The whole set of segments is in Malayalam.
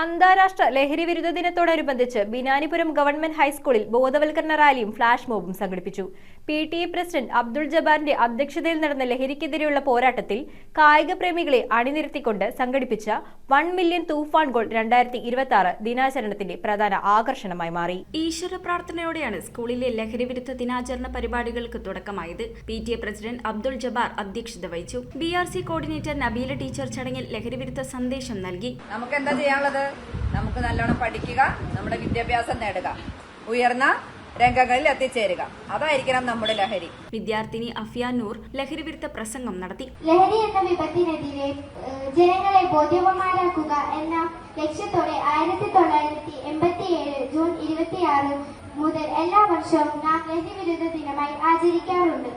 അന്താരാഷ്ട്ര ലഹരി വിരുദ്ധ ദിനത്തോടനുബന്ധിച്ച് ബിനാനിപുരം ഗവൺമെന്റ് ഹൈസ്കൂളിൽ ബോധവൽക്കരണ റാലിയും ഫ്ലാഷ് മോബും സംഘടിപ്പിച്ചു. PTA പ്രസിഡന്റ് അബ്ദുൾ ജബ്ബാറിന്റെ അധ്യക്ഷതയിൽ നടന്ന ലഹരിക്കെതിരെയുള്ള പോരാട്ടത്തിൽ കായിക പ്രേമികളെ അണിനിരത്തിക്കൊണ്ട് സംഘടിപ്പിച്ച 1 മില്യൺ തൂഫാൻ ഗോൾ 2026 ദിനാചരണത്തിന്റെ പ്രധാന ആകർഷണമായി മാറി. ഈശ്വര പ്രാർത്ഥനയോടെയാണ് സ്കൂളിലെ ലഹരി വിരുദ്ധ ദിനാചരണ പരിപാടികൾക്ക് തുടക്കമായത്. PTA പ്രസിഡന്റ് അബ്ദുൾ ജബ്ബാർ അധ്യക്ഷത വഹിച്ചു. BRC കോർഡിനേറ്റർ നബീല ടീച്ചർ ചടങ്ങിൽ ലഹരി വിരുദ്ധ സന്ദേശം നൽകി. നമുക്ക് എന്താ ചെയ്യാനുള്ളത്? നമുക്ക് നല്ലോണം പഠിക്കുക, നമ്മുടെ വിദ്യാഭ്യാസം നേടുക, ഉയർന്ന രംഗങ്ങളിൽ എത്തിച്ചേരുക. അതായിരിക്കണം നമ്മുടെ ലഹരി. വിദ്യാർത്ഥിനി അഫിയ നൂർ ലഹരി വിരുദ്ധ പ്രസംഗം നടത്തി. ലഹരി എന്ന വിപത്തിനെതിരെ ജനങ്ങളെ ബോധ്യവാന്മാരാക്കുക എന്ന ലക്ഷ്യത്തോടെ 1987 ജൂൺ 26 മുതൽ എല്ലാ വർഷവും നാം ലഹരി വിരുദ്ധ ദിനമായി ആചരിക്കാറുണ്ട്.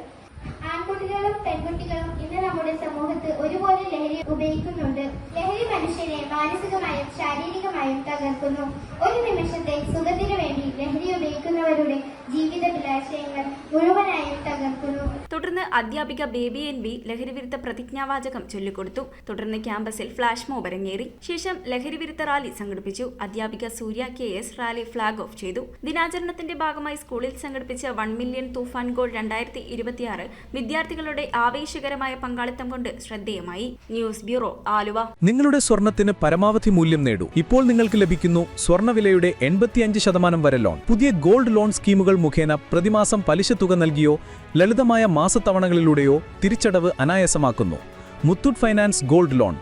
ആൺകുട്ടികളും പെൺകുട്ടികളും ഇന്ന് നമ്മുടെ സമൂഹത്ത് ഒരുപോലെ ലഹരി ഉപയോഗിക്കുന്നുണ്ട്. ലഹരി മനുഷ്യനെ മാനസികമായും ശാരീരികമായും തകർക്കുന്നു. ഒരു നിമിഷത്തെ സുഖത്തിനു വേണ്ടി ലഹരി ഉപയോഗിക്കുന്നവരുടെ ജീവിതവിലാശയങ്ങൾ മുഴുവനായും തകർക്കുന്നു. തുടർന്ന് അധ്യാപിക ബേബി NV ലഹരി വിരുദ്ധ പ്രതിജ്ഞാവാചകം ചൊല്ലിക്കൊടുത്തു. തുടർന്ന് ക്യാമ്പസിൽ ഫ്ലാഷ് മോബ് അരങ്ങേറി. ശേഷം ലഹരി വിരുദ്ധ റാലി സംഘടിപ്പിച്ചു. അധ്യാപിക സൂര്യ KS റാലി ഫ്ളാഗ് ഓഫ് ചെയ്തു. ദിനാചരണത്തിന്റെ ഭാഗമായി സ്കൂളിൽ സംഘടിപ്പിച്ച 1 മില്യൺ തൂഫാൻ ഗോൾ 2026 വിദ്യാർത്ഥികളുടെ ആവേശകരമായ പങ്കാളിത്തം കൊണ്ട് ശ്രദ്ധേയമായി. News bureau, Aluva. നിങ്ങളുടെ സ്വർണത്തിന് പരമാവധി മൂല്യം നേടൂ. ഇപ്പോൾ നിങ്ങൾക്ക് ലഭിക്കുന്നു സ്വർണ്ണവിലയുടെ 85% വരെ ലോൺ. പുതിയ ഗോൾഡ് ലോൺ സ്കീമുകൾ മുഖേന പ്രതിമാസം പലിശ തുക നൽകിയോ ലളിതമായ മാസത്തവണകളിലൂടെയോ തിരിച്ചടവ് അനായാസമാക്കുന്നു. Muthoot finance gold loan.